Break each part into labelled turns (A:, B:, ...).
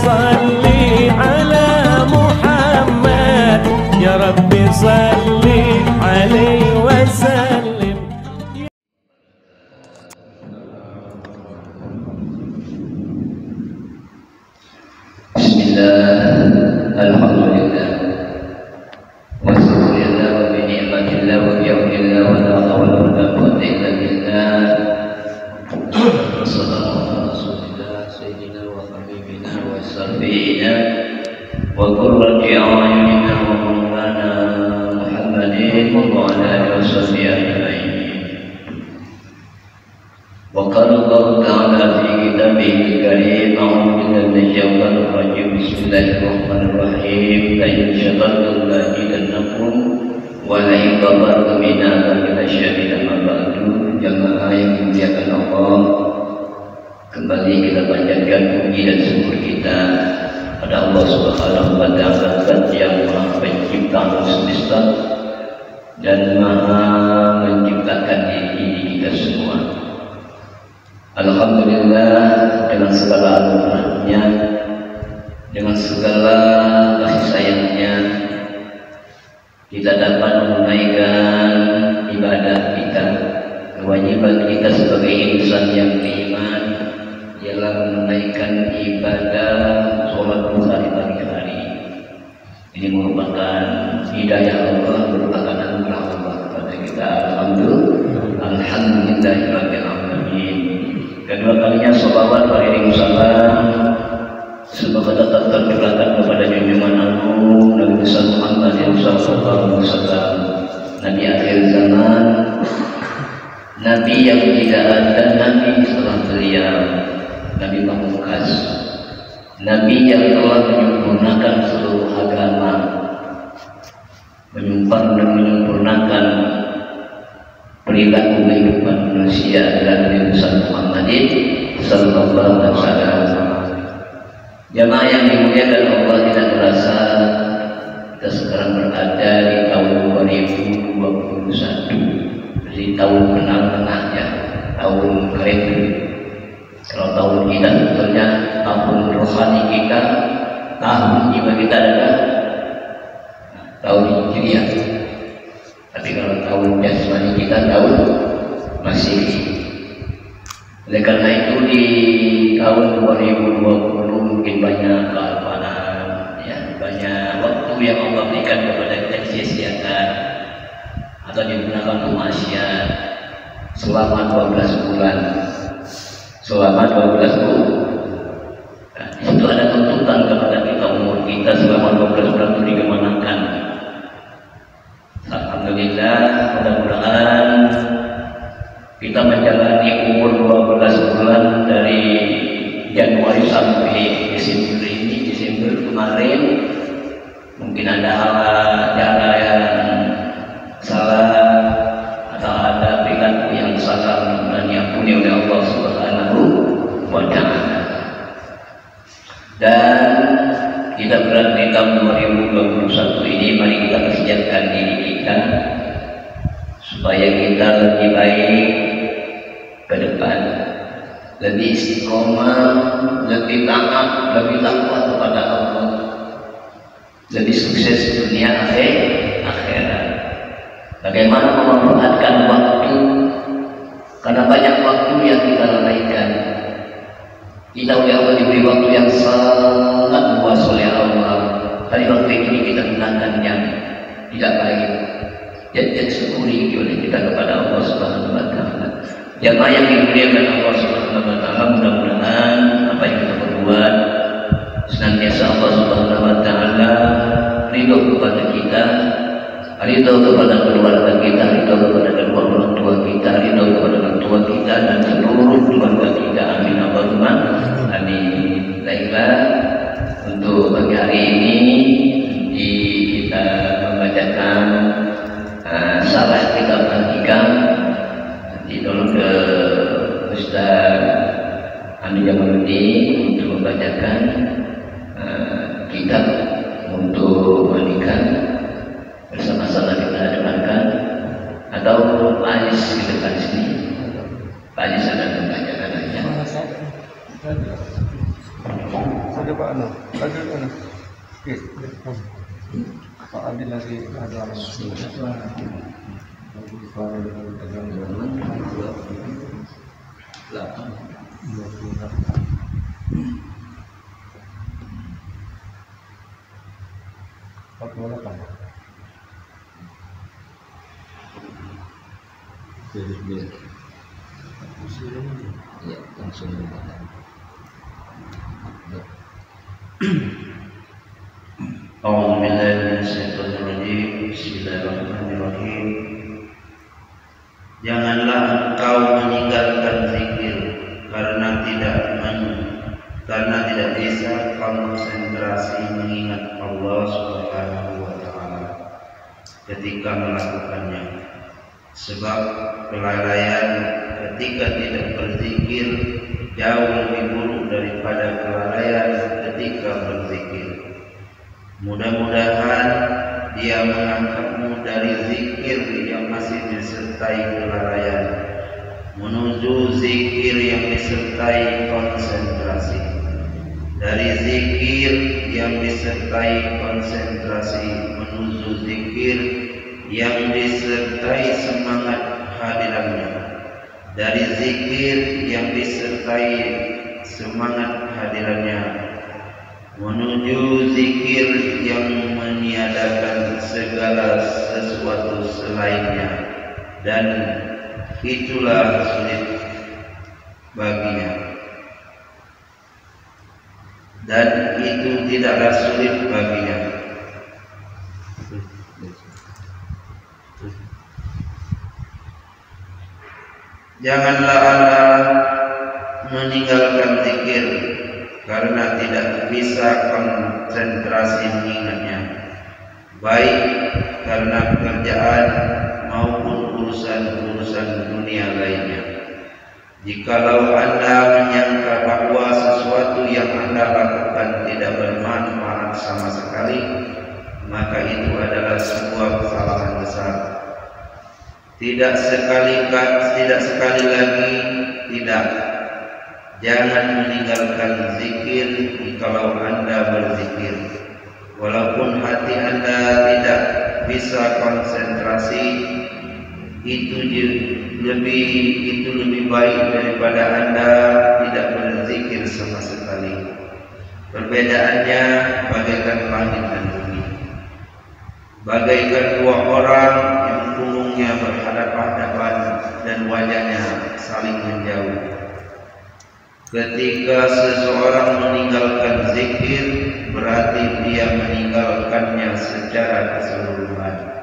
A: صلي على محمد يا ربي صلي عليه وسلم.
B: بسم الله الحمد لله والشكر لله وبنعمة الله وبحمد الله ولا حول ولا قوة إلا بالله. صلى الله على رسول الله سيدنا وحبيبنا وشفيعنا وقرة أعيننا ومولانا محمد وعلى آله وصحبه أجمعين. وقال الله تعالى في كتابه الكريم: أعوذ بالله من الشيطان الرجيم، بسم الله الرحمن الرحيم. لئن شكرتم لأزيدنكم ولئن كفرتم إن عذابي لشديد. Amma ba'du. Jamaah yang dimuliakan Allah, kembali kita panjatkan puji dan syukur kita pada Allah Subhanahu wa Ta'ala, Zat yang Maha Pencipta alam semesta dan Maha menciptakan diri kita semua. Alhamdulillah, dengan segala anugerahnya, dengan segala kasih sayangnya, kita dapat menunaikan ibadah kita. Kewajiban kita sebagai insan yang beriman ialah menunaikan ibadah sholat duha di pagi hari. Ini merupakan hidayah Allah, merupakan anugerah Allah kepada kita. Alhamdulillahirabbil alamin. Kedua kalinya sholawat beriring salam semoga tetap tercurahkan kepada junjungan agung Nabi besar Muhammad sallallahu alaihi wasallam, Nabi akhir zaman, Nabi yang tidak ada Nabi setelah beliau, Nabi pamungkas, Nabi yang telah menyempurnakan seluruh agama, menyempurnakan perilaku kehidupan manusia dan Nabi besar Muhammad sallallahu alaihi wasallam. Jamaah yang dimuliakan Allah, tidak terasa kita sekarang berada di tahun 2021, di tahun tengah-tengahnya, tahun kalender. Kalau tahun kita sebetulnya tahun rohani kita, tahun jiwa kita adalah tahun Hijriah. Tapi kalau tahun jasmani kita tahun Masehi. Oleh karena itu di tahun 2020 mungkin banyak kealpanan, ya, banyak waktu yang Allah berikan kepada kita sia-siakan atau digunakan untuk maksiat selama 12 bulan. Selama 12 bulan. Nah, di situ ada tuntutan kepada kita, umur kita selama 12 bulan itu dikemanakan. Alhamdulillah, mudah-mudahan kita menjalani umur 12 bulan dari Januari sampai Desember ini, Desember kemarin, mungkin ada cara yang salah atau ada perilaku yang salah, dan diampuni oleh Allah Subhanahu wa Ta'ala. Dan kita berada di tahun 2021 ini, mari kita persiapkan diri kita supaya kita lebih baik ke depan, lebih istiqomah, lebih taat, lebih takwa kepada Allah, lebih sukses dunia akhirat. Bagaimana memanfaatkan waktu, karena banyak waktu yang kita lalaikan. Kita oleh Allah diberi waktu yang sangat luas oleh Allah, tapi waktu ini kita gunakannya tidak baik. Jadi syukuri oleh kita kepada Allah Subhanahu wa Ta'ala. Jamaah yang dimuliakan Allah Subhanahu wa Ta'ala, mudah-mudahan apa yang kita perbuat senantiasa Allah Subhanahu wa Ta'ala ridho kepada kita, ridho kepada keluarga kita, ridho kepada kedua orang tua kita, ridho kepada orang tua kita dan seluruh keluarga kita. Amin Allahumma amin. Baiklah, untuk pagi hari ini kita membacakan salah kita perhatikan. Nanti tolong ke Ustaz Andi Jamaluddin untuk membacakan kitab untuk menikah. Bersama-sama kita dengarkan, atau Pak Anis di depan sini. Pak Anis akan membacakan aja.
C: ada Pak Anu, ada Anu. Oke, Pak Andi lagi ada
B: Ya, langsung A'udzubillahiminasyaitonirrajim. Bismillahirrahmanirrahim. Janganlah engkau meninggalkan zikir karena tidak bisa konsentrasi mengingat Allah Subhanahu wa taala ketika melakukannya. Sebab kelalaian ketika tidak berzikir jauh lebih buruk daripada kelalaian ketika berzikir. Mudah-mudahan dia mengangkatmu dari zikir yang masih disertai kelalaian menuju zikir yang disertai konsentrasi. Dari zikir yang disertai konsentrasi menuju zikir yang disertai semangat hadirannya. Dari zikir yang disertai semangat hadirannya menuju zikir yang meniadakan segala sesuatu selainnya, dan itulah sulit baginya, dan itu tidaklah sulit baginya. Janganlah Anda meninggalkan zikir karena tidak bisa konsentrasi mengingatnya, baik karena pekerjaan maupun urusan-urusan dunia lainnya. Jikalau Anda menyangka bahwa sesuatu yang Anda lakukan tidak bermanfaat sama sekali, maka itu adalah sebuah kesalahan besar. Tidak sekali lagi, tidak. Jangan meninggalkan zikir jikalau Anda berzikir. Walaupun hati Anda tidak bisa konsentrasi, itu lebih baik daripada Anda tidak berzikir sama sekali. Perbedaannya bagaikan langit dan bumi, bagaikan dua orang yang punggungnya berhadapan-hadapan dan wajahnya saling menjauh. Ketika seseorang meninggalkan zikir, berarti dia meninggalkannya secara keseluruhan.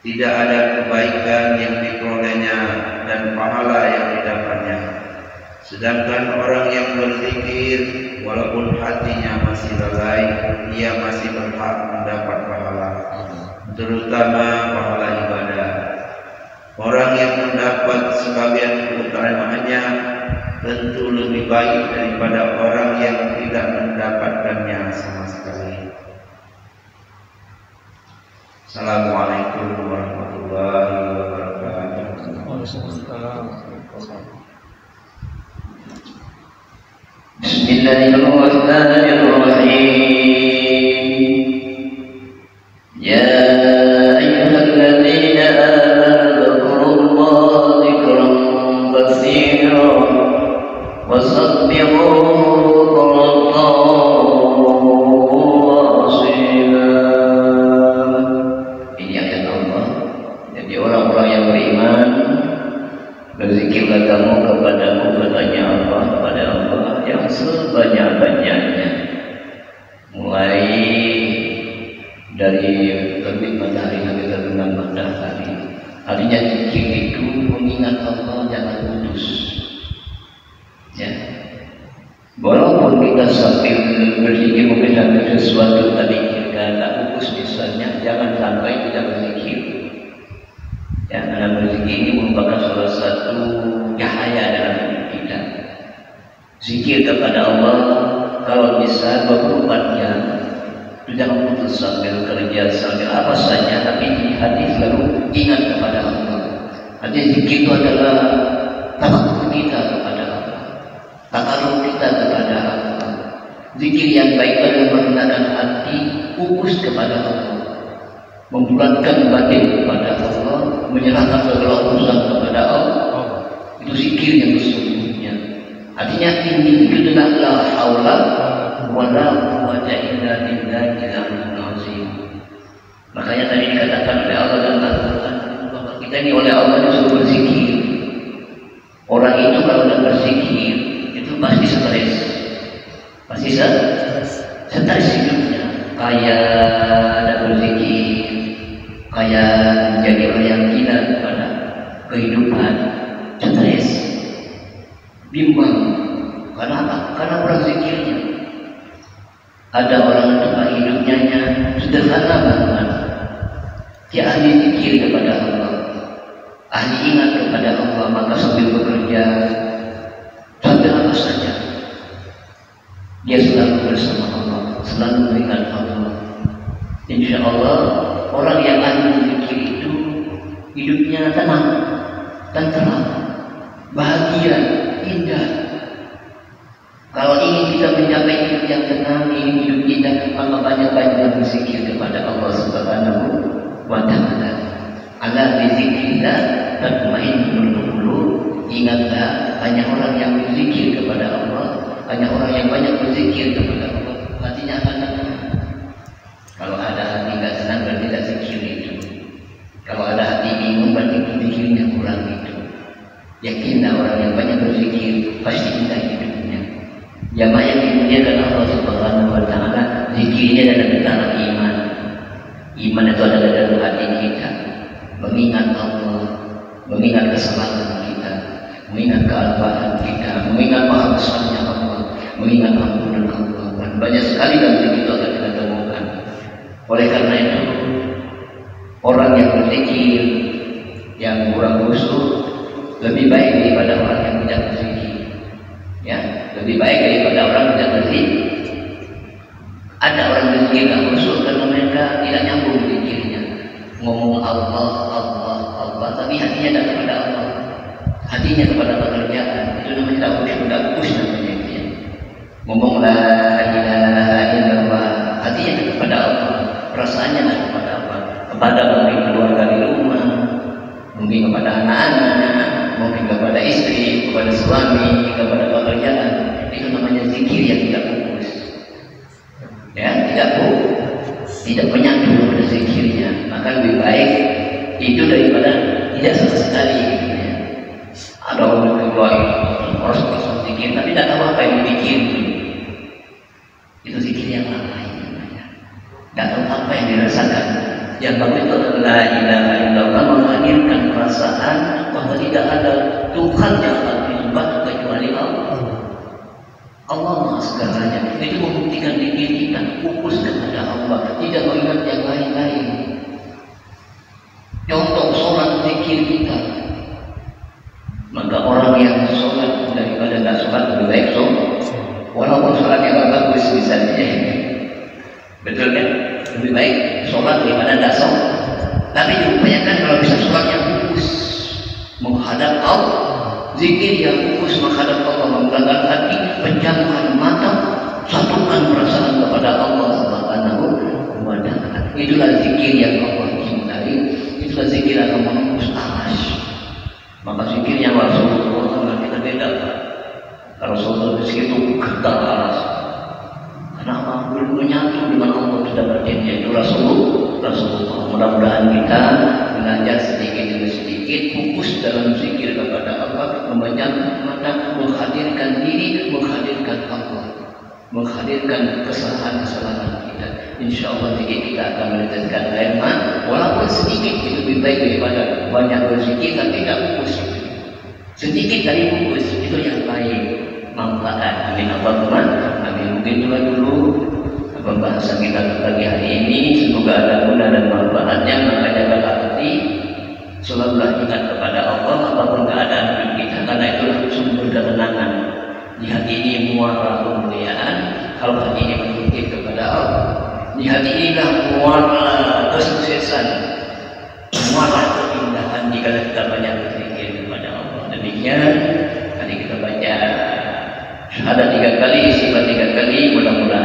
B: Tidak ada kebaikan yang diperolehnya dan pahala yang didapatnya. Sedangkan orang yang berzikir, walaupun hatinya masih lalai, dia masih berhak mendapat pahala, terutama pahala ibadah. Orang yang mendapat sebagian keutamaannya tentu lebih baik daripada orang yang tidak mendapatkannya sama sekali. Assalamualaikum warahmatullahi wabarakatuh. Bismillahirrahmanirrahim. Ya ayyuhalladzina amanu dzkurullaha dzikran katsiran wasabbihuhu bukratan wa asila. Ini ayat Allah. Jadi orang-orang yang beriman, berzikirlah kamu kepadamu, bertanya Allah kepada Allah yang sebanyak-banyaknya, mulai dari terbit matahari sampai terbenam matahari. Artinya zikir itu mengingat Allah jangan putus. Ya, walaupun kita sambil berzikir mungkin sambil sesuatu tadi kita tak fokus misalnya, jangan sampai kita berzikir. Ya, karena berzikir ini merupakan salah satu cahaya dalam hidup kita. Zikir kepada Allah kalau bisa 24 jam, jangan putus sambil kerja, sambil apa saja, tapi di hati selalu ingat kepada Allah. Artinya zikir itu adalah tawakkul kita kepada Allah, takarrub kita kepada Allah. Zikir yang baik adalah merendahkan hati, fokus kepada Allah, membulatkan batin kepada Allah, menyerahkan segala urusan kepada Allah. Itu zikir yang sesungguhnya. Artinya ini itu adalah la haula wala quwwata illa billahil azim. Makanya tadi dikatakan oleh Allah dalam Al-Quran bahwa kita ini oleh Allah disuruh berzikir. Orang itu kalau tidak berzikir itu pasti stres. Pasti stres hidupnya. Kaya tidak berzikir, kaya menjadi orang yang gila kepada kehidupan, stres, bimbang. Karena apa? Karena kurang zikirnya. Ada orang tempat hidupnya sederhana banget. Dia ahli zikir kepada Allah, ahli ingat kepada Allah, maka sambil bekerja, sambil apa saja, dia selalu bersama Allah, selalu mengingat Allah. Insya Allah orang yang ahli zikir itu hidupnya tenang, tenteram, bahagia, indah. Kalau ingin kita mencapai hidup yang tenang, ingin hidup indah, maka banyak-banyak berzikir kepada Allah Subhanahu wa ta'ala. Ala bizikrillah tatma'innul qulub. Ingatlah, hanya orang yang berzikir kepada Allah, hanya orang yang banyak berzikir kepada Allah, hatinya akan tenang. Kalau ada hati tidak senang berarti tidak zikir itu. Kalau ada hati bingung berarti zikirnya kurang itu. Yakinlah orang yang banyak berzikir pasti indah hidupnya. Jamaah yang dimuliakan Allah Subhanahu wa ta'ala, zikirnya adalah tentang iman. Iman itu adalah dalam hati kita, mengingat Allah, mengingat kesalahan kita, mengingat kealpaan kita, mengingat maha besarnya Allah, mengingat ampunan Allah. Dan banyak sekali dalam diri itu akan kita temukan. Oleh karena itu, orang yang berzikir, yang kurang khusyuk, lebih baik daripada orang yang tidak berzikir. Ya, lebih baik daripada orang yang tidak berzikir. Ada orang berzikir tak khusyuk karena mereka tidak nyambung zikirnya. Ngomong Allah, Allah, Allah, tapi hatinya tidak kepada Allah. Hatinya kepada pekerjaan. Itu namanya tak khusyuk, tak khusyuk namanya itu ya. Ngomong la ilaha illallah, hatinya kepada Allah, perasaannya tidak kepada Allah. Kepada mungkin keluarga di rumah, mungkin kepada anak-anak, mungkin kepada istri, kepada suami, kepada pekerjaan. Itu namanya zikir yang tidak fokus. Ya, tidak menyatu pada zikirnya. Maka lebih baik itu daripada tidak sama sekali. Ya. Ada orang yang keluar harus zikir, tapi tidak tahu apa yang dipikir. Itu zikir yang lain. Tidak tahu apa yang dirasakan. Yang bagus itu adalah la ilaha illallah, menghadirkan perasaan bahwa tidak ada Tuhan yang akan disembah kecuali Allah. Allah Maha segalanya. Itu membuktikan diri kita fokus kepada Allah, tidak mengingat yang lain-lain. Contoh sholat zikir kita. Maka orang yang sholat daripada tidak sholat lebih baik sholat. Walaupun sholatnya tidak bagus misalnya, betul kan? Lebih baik sholat daripada tidak sholat. Tapi diupayakan kalau bisa sholatnya fokus menghadap Allah, zikir yang fokus menghadap Allah, mengganggar hati, pejamkan mata, satukan perasaan kepada Allah Subhanahu wa ta'ala. Itulah zikir yang Allah cintai. Itulah zikir yang menembus aras. Maka zikir yang Rasulullah kita bedakan. Kalau Rasulullah zikir itu getar aras. Kenapa? Menyatu dengan Allah sudah berjanji. Itu Rasulullah. Mudah-mudahan kita belajar sedikit demi sedikit, fokus dalam zikir kepada Allah, memejamkan mata, menghadirkan diri, menghadirkan Allah, menghadirkan kesalahan-kesalahan kita. Insya Allah zikir kita akan meneteskan air mata, walaupun sedikit itu lebih baik daripada banyak berzikir tapi tidak fokus. Sedikit dari fokus itu yang baik. Manfaat. Amin Allahumma amin. Mungkin dulu pembahasan kita pagi hari ini, semoga ada guna dan manfaatnya. Maka jaga hati, selalulah ingat kepada Allah apapun keadaan hidup kita, karena itulah sumber ketenangan. Di hati ini muara kemuliaan. Kalau hati ini berzikir kepada Allah, di hati inilah muara kesuksesan, muara keindahan jika kita banyak berzikir kepada Allah. Demikian tadi kita baca syahadat 3 kali, istighfar 3 kali, mudah-mudahan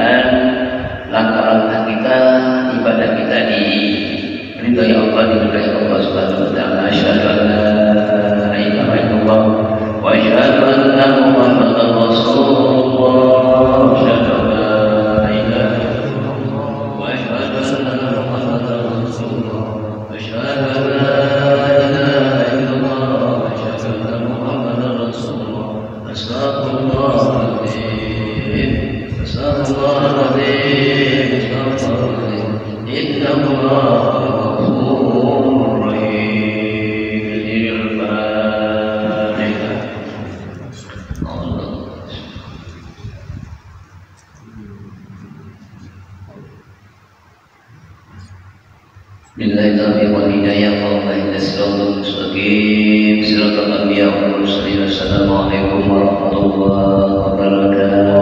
B: telah diberkahi Allah Subhanahu wa taala. Asyhadu an la ilaha illallah wa asyhadu anna Muhammadar Rasulullah. Asyhadu an la ilaha illallah wa asyhadu anna Muhammadar Rasulullah. Asyhadu an la ilaha illallah wa asyhadu anna Muhammadar Rasulullah. Astagfirullahaladzim, astagfirullahaladzim, astagfirullahaladzim. Innallaha ghafurur rahim. Al-Fatihah. Bismillahirrahmanirrahim. Wa hidayah wa ihdas siratal mustaqim siratal anbiya wal mursalin. Assalamualaikum warahmatullahi wabarakatuh.